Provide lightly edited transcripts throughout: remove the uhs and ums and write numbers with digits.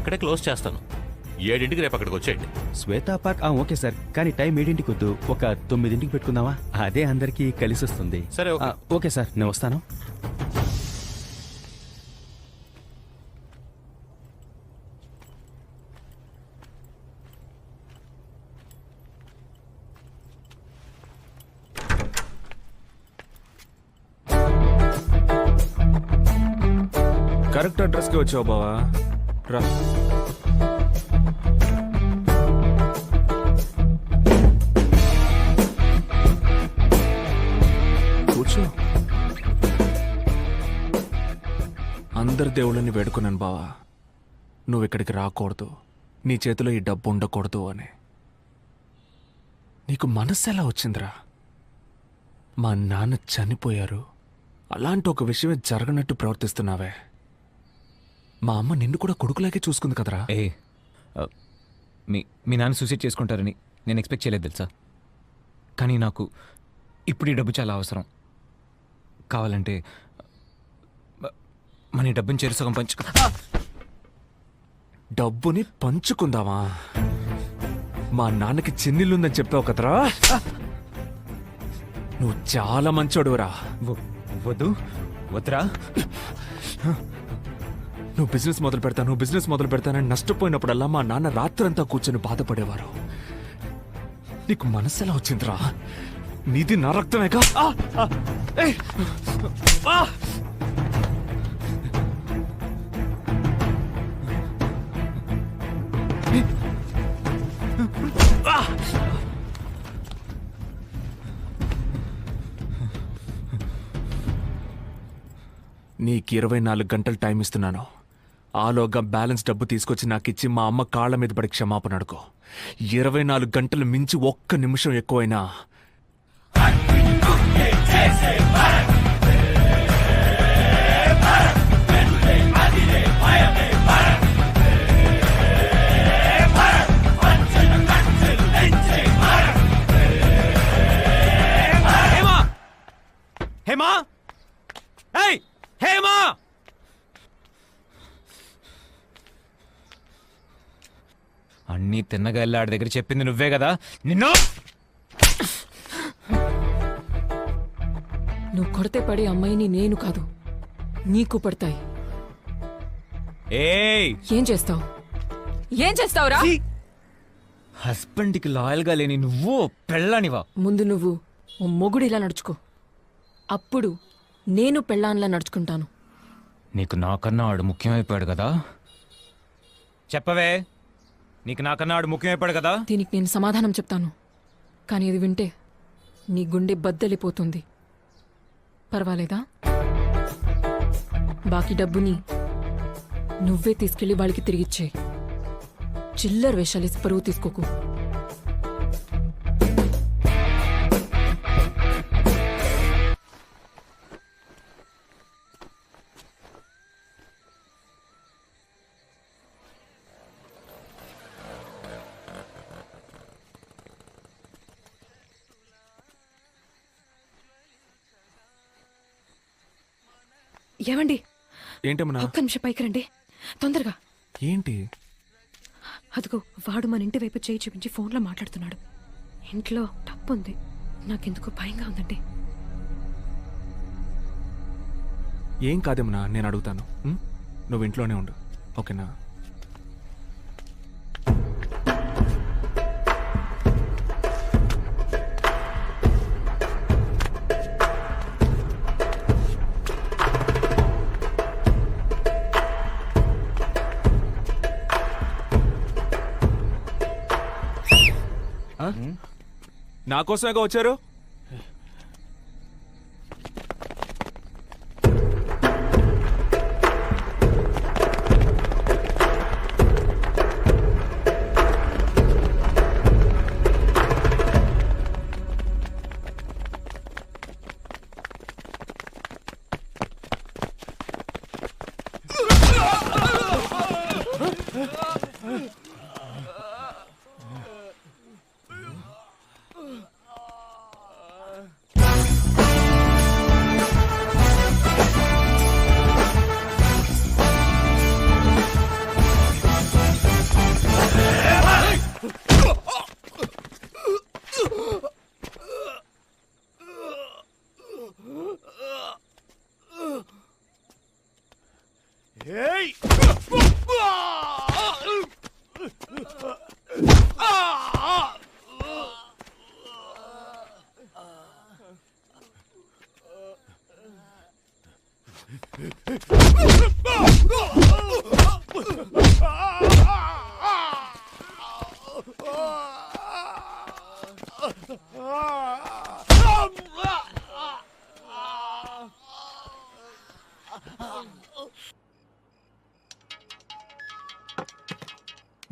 అక్కడే క్లోజ్ చేస్తాను. 7ంటికి రేపు అక్కడికి వచ్చేయండి. శ్వేతా పార్క్ ఓకే సార్, కానీ టైం 7ంటికి వద్దు, ఒక 9ంటికి పెట్టుకుందామా? అదే అందరికీ కలిసి వస్తుంది. సరే, ఓకే. ఓకే సార్, నేను వస్తాను. కరెక్ట్ అడ్రస్కి వచ్చావు బావా, రా. కూర్చో. అందరి దేవుళ్ళని వేడుకున్నాను బావా, నువ్వు ఇక్కడికి రాకూడదు, నీ చేతిలో ఈ డబ్బు ఉండకూడదు అని. నీకు మనస్సు ఎలా వచ్చిందిరా? మా నాన్న చనిపోయారు, అలాంటి ఒక విషయమే జరగనట్టు ప్రవర్తిస్తున్నావే. మా అమ్మ నిన్ను కూడా కొడుకులాగే చూసుకుంది కదరా. మీ నాన్న సూసైడ్ చేసుకుంటారని నేను ఎక్స్పెక్ట్ చేయలేదు తెలుసా. కానీ నాకు ఇప్పుడు ఈ డబ్బు చాలా అవసరం. కావాలంటే మన ఈ డబ్బుని చెరుసగం డబ్బుని పంచుకుందామా? మా నాన్నకి చెన్నెళ్ళుందని చెప్పావు కదరా. నువ్వు చాలా మంచోడురా. వద్దురా. నువ్వు బిజినెస్ మొదలు పెడతానని నష్టపోయినప్పుడల్లా మా నాన్న రాత్రంతా కూర్చొని బాధపడేవారు. నీకు మనసు ఎలా వచ్చిందిరా? నీది నా రక్తమేగా. నీకు 24 గంటలు టైం ఇస్తున్నాను. ఆలోగా బ్యాలెన్స్ డబ్బు తీసుకొచ్చి నాకిచ్చి మా అమ్మ కాళ్ళ మీద పడి క్షమాపణ అడుకో. 24 గంటలు మించి ఒక్క నిమిషం ఎక్కువైనా హేమా, ఏయ్ హేమా! అన్నీ తిన్నగా వెళ్ళి ఆడి దగ్గర చెప్పింది నువ్వే కదా. నిన్ను నువ్వు కొడితే పడే అమ్మాయిని నేను కాదు, నీకు పడతాయి. ఏం చేస్తావురా? హస్బెండ్కి లాయల్గా లేని నువ్వు పెళ్ళానివా? ముందు నువ్వు ఓ మొగుడిలా నడుచుకో, అప్పుడు నేను పెళ్ళాన్లా నడుచుకుంటాను. నీకు నాకన్నా ఆడు ముఖ్యమైపోయాడు కదా. చెప్పవే, నీకు నాకన్నా ఆడు ముఖ్యమైపోయాడు కదా. దీనికి నేను సమాధానం చెప్తాను, కానీ ఇది వింటే నీ గుండె బద్దలిపోతుంది. పర్వాలేదా? బాకీ డబ్బుని నువ్వే తీసుకెళ్లి వాళ్ళకి తిరిగిచ్చే. చిల్లర వేషాలేసి పరువు తీసుకోకు. ఏమండి, ఏంటమ్మా? ఒక్క నిమిషం పైకి రండి, తొందరగా. ఏంటి? అదిగో వాడు మన ఇంటి వైపు చేయి చూపించి ఫోన్లో మాట్లాడుతున్నాడు. ఇంట్లో డబ్బు ఉంది, నాకెందుకు భయంగా ఉందండి. ఏం కాదేమన్నా, నేను అడుగుతాను. నువ్వు ఇంట్లోనే ఉండు, ఓకేనా? నా కోసమేగా వచ్చారు?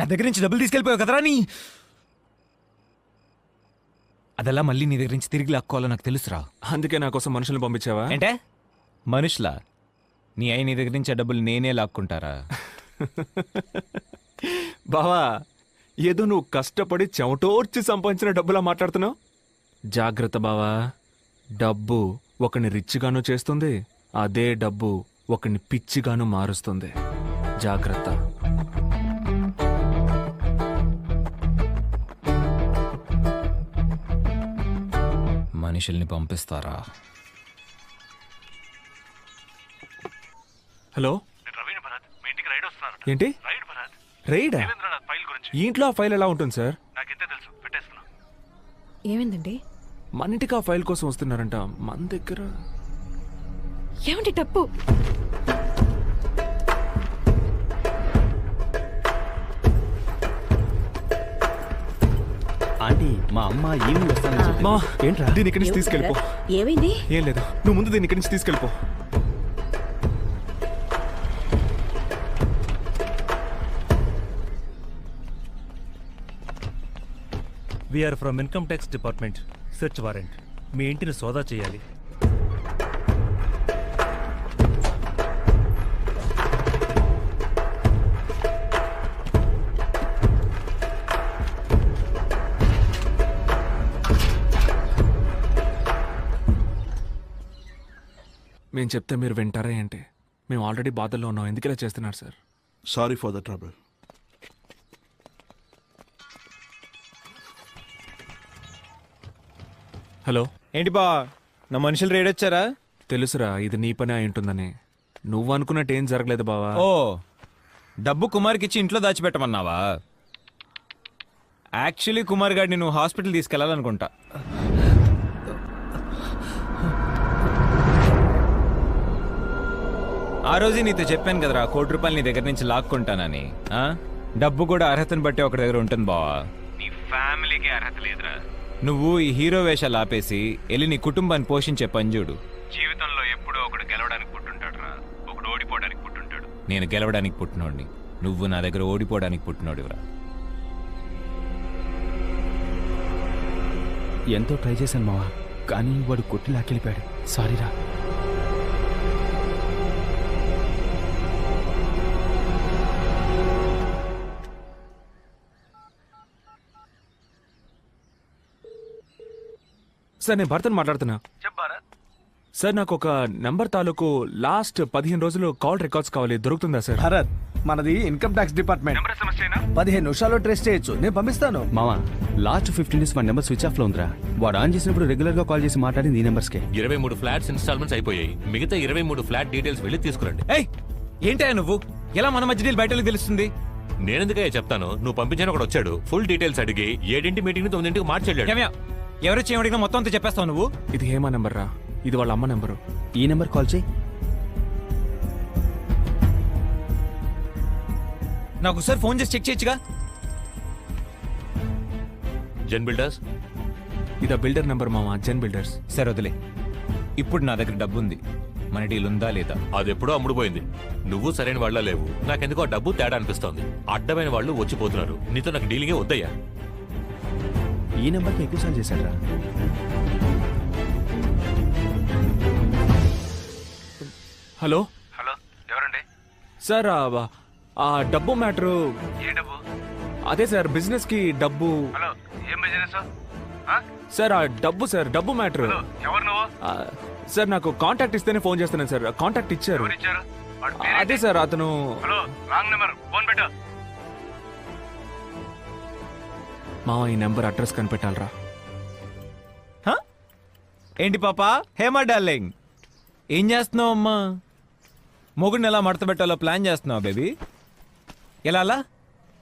నా దగ్గర నుంచి డబ్బులు తీసుకెళ్ళిపోయావు కదరా నీ. అదెలా మళ్ళీ నీ దగ్గర నుంచి తిరిగి లాక్కోవాలో నాకు తెలుసురా. అందుకే నా కోసం మనుషుల్ని పంపించావా? ఏంటే మనుషులా? నీ అయి నీ దగ్గర నుంచి ఆ డబ్బులు నేనే లాక్కుంటారా? బావా, ఏదో నువ్వు కష్టపడి చెమటోర్చి సంపాదించిన డబ్బులా మాట్లాడుతున్నావు. జాగ్రత్త బావా, డబ్బు ఒకని రిచ్గాను చేస్తుంది, అదే డబ్బు ఒకని పిచ్చిగాను మారుస్తుంది. జాగ్రత్త. మనుషుల్ని పంపిస్తారా? హలో, ఏంటి రైడా? ఈ ఇంట్లో ఆ ఫైల్ ఎలా ఉంటుంది సార్? ఏమైందండి? మన ఇంటికి ఆ ఫైల్ కోసం వస్తున్నారంట. మన దగ్గర ఏమండి డబ్బు? ఆంటీ మా అమ్మ ఈవినింగ్ వస్తానని చెప్పింది. మా ఏంట్రా? దీని ఇక్కడి నుంచి తీసుకెళ్ళిపో. ఏమైంది? ఏం లేదు, నువ్వు ముందు దీని ఇక్కడి నుంచి తీసుకెళ్ళిపో. We are from income tax department. Search warrant. మీ ఇంటిని సోదా చేయాలి. మేము చెప్తే మీరు వింటారా ఏంటి? మేము ఆల్రెడీ బాధల్లో ఉన్నాం, ఎందుకు ఇలా చేస్తున్నారు sir? Sorry for the trouble. Hello, ఏంటి బా, నా మనుషులు రేడొచ్చారా? తెలుసురా ఇది నీ పని అయి ఉంటుందని. నువ్వు అనుకున్నట్టు ఏం జరగలేదు బావా. ఓ, డబ్బు కుమార్కి ఇచ్చి ఇంట్లో దాచిపెట్టమన్నావా? యాక్చువల్లీ కుమార్ గారిని నువ్వు హాస్పిటల్ తీసుకెళ్లాలనుకుంటా. ఆ రోజే నీతో చెప్పాను కదరా, ₹1,00,00,000 నీ దగ్గర నుంచి లాక్కుంటానని. ఆ? డబ్బు కూడా అర్హతను బట్టి ఒకటి దగ్గర ఉంటుంది బావా. నీ ఫ్యామిలీకి అర్హత లేదురా. నువ్వు ఈ హీరో వేషాలు ఆపేసి వెళ్ళి నీ కుటుంబాన్ని పోషించే పని చూడు. జీవితంలో ఎప్పుడో ఒకడు గెలవడానికి పుట్టుంటాడు రా, ఒకడు ఓడిపోవడానికి పుట్టుంటాడు. నేను గెలవడానికి పుట్టినోడిని, నువ్వు నా దగ్గర ఓడిపోవడానికి పుట్టినోడివరా. ఎంతో ట్రై చేశాను మావా, కానీ వాడు కొట్టి లాక్కెళ్ళిపోయాడు. సారీరా. సార్ నేను భర్తను మాట్లాడుతున్నా. సార్ నాకు ఒక నంబర్ తాలూకు లాస్ట్ 15 రోజులు కాల్ రికార్డ్స్ కావాలి, దొరుకుతుందా సార్? భరత్, మనది ఇన్కమ్ ట్యాక్స్ డిపార్ట్మెంట్. 15 నిమిషాల్లో ట్రేస్ చేయొచ్చు, నేను పంపిస్తాను. మావా లాస్ట్ 15 డేస్ మన నెంబర్ స్విచ్ ఆఫ్ లో ఉందిరా. వాడు ఆన్ చేసినప్పుడు రెగ్యులర్ గా కాల్ చేసి మాట్లాడింది ఈ నెంబర్స్కే. 23 ఫ్లాట్స్ ఇన్స్టాల్మెంట్స్ అయిపోయాయి. మిగతా 23 ఫ్లాట్ డీటెయిల్స్ వెళ్ళి తీసుకురండి. ఏయ్, ఏంటయ్యా నువ్వు? ఎలా మన మధ్య బయటకు తెలుస్తుంది? నేనెందుకయ్యా చెప్తాను, నువ్వు పంపించిన ఒకడు వచ్చాడు, ఫుల్ డీటెయిల్స్ అడిగి 7 మీటింగ్ 9 మార్చెళ్ళాడు. ఎవరొచ్చి ఏమడిగినా మొత్తం అంతా చెప్పేస్తావు నువ్వు? ఇది హేమా నెంబర్ రా, ఇది వాళ్ళ అమ్మ నెంబరు. ఈ నెంబర్ కాల్ చేయి. నాకు ఒకసారి ఫోన్ చేసి చెక్ చేయొచ్చుగా. జెన్ బిల్డర్స్. ఇది బిల్డర్ నెంబర్ మామ, జెన్ బిల్డర్స్. సరే వదిలే. ఇప్పుడు నా దగ్గర డబ్బు ఉంది, మన డీల్ ఉందా లేదా? అది ఎప్పుడో అమ్ముడుపోయింది. నువ్వు సరైన వాళ్ళ లేవు. నాకెందుకో ఆ డబ్బు తేడా అనిపిస్తోంది. అడ్డమైన వాళ్ళు వచ్చిపోతున్నారు. నీతో నాకు డీలింగే వద్దయ్యా. ఈ నెంబర్కి ఎక్కువసార్లు చేశాడు రా. హలో హలో, ఎవరండి? సార్ ఆ డబ్బు మ్యాటరు. ఏ డబ్బు? అదే సార్, బిజినెస్ కి డబ్బు. హలో, ఏం బిజినెస్? సార్ ఆ డబ్బు సార్, డబ్బు మ్యాటరు. ఎవరు నువ్వు? సార్ నాకు కాంటాక్ట్ ఇస్తేనే ఫోన్ చేస్తున్నాను సార్. కాంటాక్ట్ ఇచ్చారు. ఎవరిచ్చారు? వాడి అదే పేరేంటి? సార్ అతను. హలో, రాంగ్ నెంబర్, ఫోన్ పెట్టు. మామ ఈ నెంబర్ అడ్రస్ కనిపెట్టాలరా. ఏంటి పాపా, హేమా డార్లింగ్, ఏం చేస్తున్నావు అమ్మా? మొగుడిని ఎలా మడత పెట్టాలో ప్లాన్ చేస్తున్నావు బేబీ? ఎలా అలా?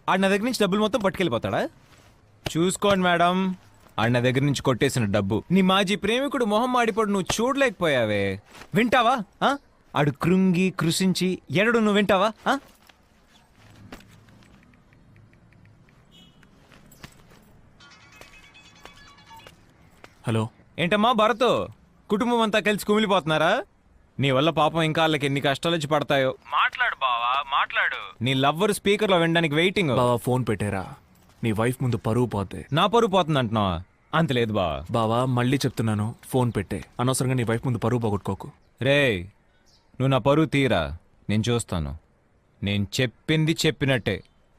ఆడ నా దగ్గర నుంచి డబ్బులు మొత్తం పట్టుకెళ్ళిపోతాడా? చూసుకోండి మేడం, ఆడ నా దగ్గర నుంచి కొట్టేసిన డబ్బు నీ మాజీ ప్రేమికుడు మొహం మాడిపోడు నువ్వు చూడలేకపోయావే. వింటావా? ఆడు కృంగి కృషించి ఎరడు, నువ్వు వింటావా? హలో, ఏంటమ్మా భరత్, కుటుంబం అంతా కలిసి కుమిలిపోతున్నారా? నీ వల్ల పాపం ఇంకా వాళ్ళకి ఎన్ని కష్టాలు వచ్చి పడతాయో. మాట్లాడు బావా. మాట్లాడు. నీ లవ్వర్ స్పీకర్ లో వినడానికి వెయిటింగ్. బావా ఫోన్ పెట్టారా? నీ వైఫ్ ముందు పరువు పోతే. నా పరువు పోతుంది అంటున్నావా? అంత లేదు బా. బావా మళ్ళీ చెప్తున్నాను, ఫోన్ పెట్టే. అనవసరంగా నీ వైఫ్ ముందు పరువు పోగొట్టుకోకు. రే, నువ్వు నా పరువు తీరా, నేను చూస్తాను. నేను చెప్పింది చెప్పినట్టే.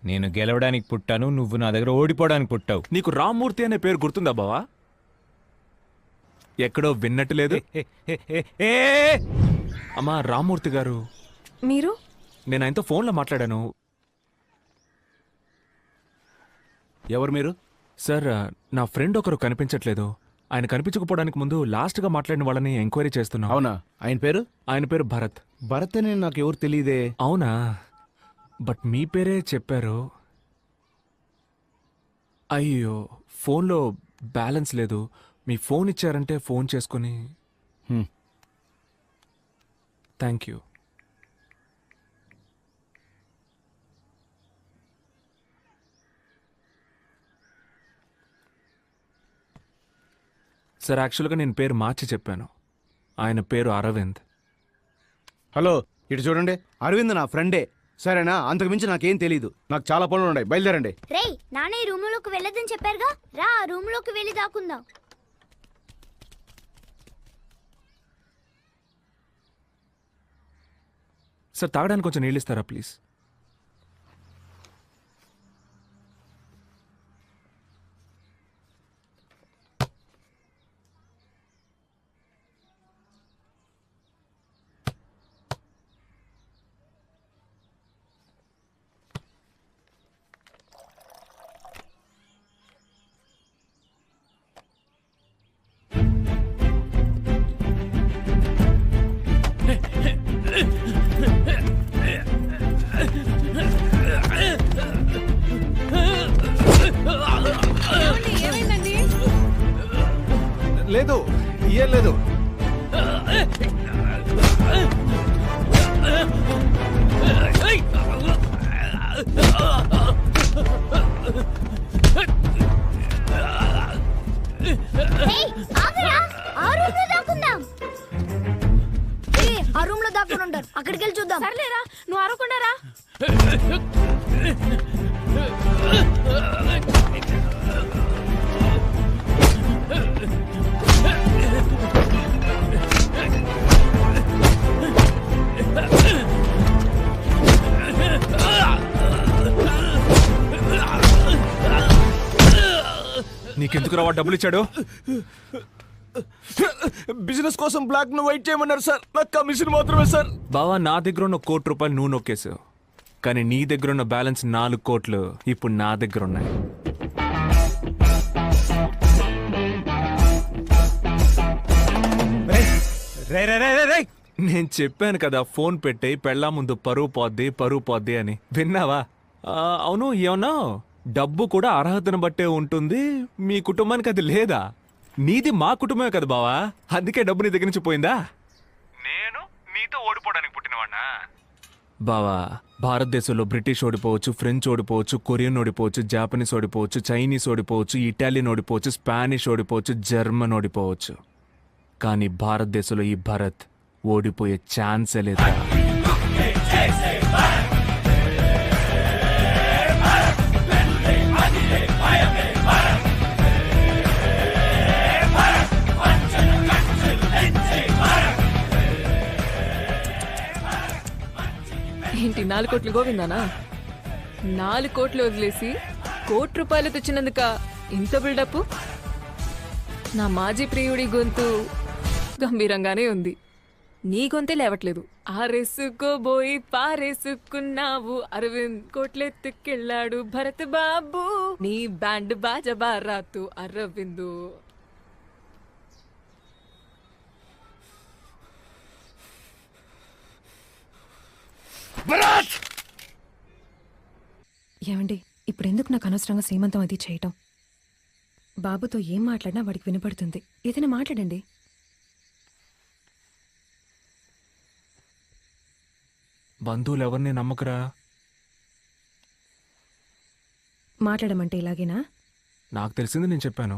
నేను గెలవడానికి పుట్టాను, నువ్వు నా దగ్గర ఓడిపోవడానికి పుట్టావు. నీకు రామ్మూర్తి అనే పేరు గుర్తుందా బావా? ఎక్కడో విన్నట్టు లేదు. ఏ అమ్మా రామ్మూర్తి గారు, మీరు నేను ఆయనతో ఫోన్లో మాట్లాడాను. ఎవరు మీరు? సార్, నా ఫ్రెండ్ ఒకరు కనిపించట్లేదు. ఆయన కనిపించకపోవడానికి ముందు లాస్ట్గా మాట్లాడిన వాళ్ళని ఎంక్వైరీ చేస్తున్నాం. అవునా? ఆయన పేరు? ఆయన పేరు భరత్. భరత్ అని నాకు ఎవరు తెలియదే. అవునా? బట్ మీ పేరే చెప్పారు. అయ్యో, ఫోన్లో బ్యాలెన్స్ లేదు. మీ ఫోన్ ఇచ్చారంటే ఫోన్ చేసుకొని. హ్మ్. Thank you. సార్, యాక్చువల్గా నేను పేరు మార్చి చెప్పాను. ఆయన పేరు అరవింద్. హలో, ఇటు చూడండి. అరవింద్ నా ఫ్రెండే, సరేనా? అంతకు మించి నాకేం తెలీదు. నాకు చాలా పనులు ఉన్నాయి, బయలుదేరండి. రేయ్, నాన్న ఈ రూమ్ లోకి వెళ్ళదని చెప్పారుగా, రా ఆ రూమ్ లోకి వెళ్ళి దాక్కుందాం. సార్, తాగడానికి కొంచెం నీళ్ళు ఇస్తారా ప్లీజ్? ఏమైందండి? లేదు, ఏం లేదు. రేయ్, ఆగరా, ఆ రూమ్ లో దాక్కుందాం. ఆ రూమ్ లో దాక్కుని ఉంటారు, అక్కడికి వెళ్ళి చూద్దాం. సర్లేరా, నువ్వు అరవకుండా రా. నీకెందుకు రావా డబ్బులు ఇచ్చాడు? బిజినెస్ కోసం బ్లాక్ ను వైట్ చేయమన్నారు సార్. నాకు కమిషన్ మాత్రమే సార్. బావా, నా దగ్గర ఉన్న ₹1,00,00,000 నువ్వు నొక్కేసావు. కానీ నీ దగ్గర ఉన్న బ్యాలెన్స్ 4 కోట్లు ఇప్పుడు నా దగ్గర ఉన్నాయి. రే రే రే రే రే నేను చెప్పాను కదా, ఫోన్ పెట్టే, పెళ్ళా ముందు పరువు పోద్ది అని. విన్నావా? అవును, ఏమన్నా డబ్బు కూడా అర్హతను బట్టే ఉంటుంది. మీ కుటుంబానికి అది లేదా? నీది మా కుటుంబమే కదా బావా, అందుకే డబ్బు నీ దగ్గర నుంచి పోయిందా? నేను నీతో ఓడిపోవడానికి పుట్టినవాడినా? బావా, భారతదేశంలో బ్రిటిష్ ఓడిపోవచ్చు, ఫ్రెంచ్ ఓడిపోవచ్చు, కొరియన్ ఓడిపోవచ్చు, జాపనీస్ ఓడిపోవచ్చు, చైనీస్ ఓడిపోవచ్చు, ఇటాలియన్ ఓడిపోవచ్చు, స్పానిష్ ఓడిపోవచ్చు, జర్మన్ ఓడిపోవచ్చు. కానీ భారతదేశంలో ఈ భరత్ ఓడిపోయే ఛాన్సే లేదు. ఏంటి 4 కోట్లు గోవిందానా? 4 కోట్లు వదిలేసి ₹1,00,00,000 తెచ్చినందుక ఇంత బిల్డప్? నా మాజీ ప్రియుడి గొంతు గంభీరంగానే ఉంది, నీ గొంతే లేవట్లేదు. ఆరేసుకోబోయి పారేసుకున్నావు, అరవింద్ కోట్లెత్తుకెళ్ళాడు భరత్ బాబు, నీ బ్యాండ్ బాజా బారాతు అరవిందు. ఏమండి, ఇప్పుడు ఎందుకు నాకు అనవసరంగా సీమంతం అది చేయటం? బాబుతో ఏం మాట్లాడినా వాడికి వినపడుతుంది. ఏదైనా మాట్లాడండి. బంధువులు ఎవరిని నమ్మకరా? మాట్లాడమంటే ఇలాగేనా? నాకు తెలిసింది నేను చెప్పాను.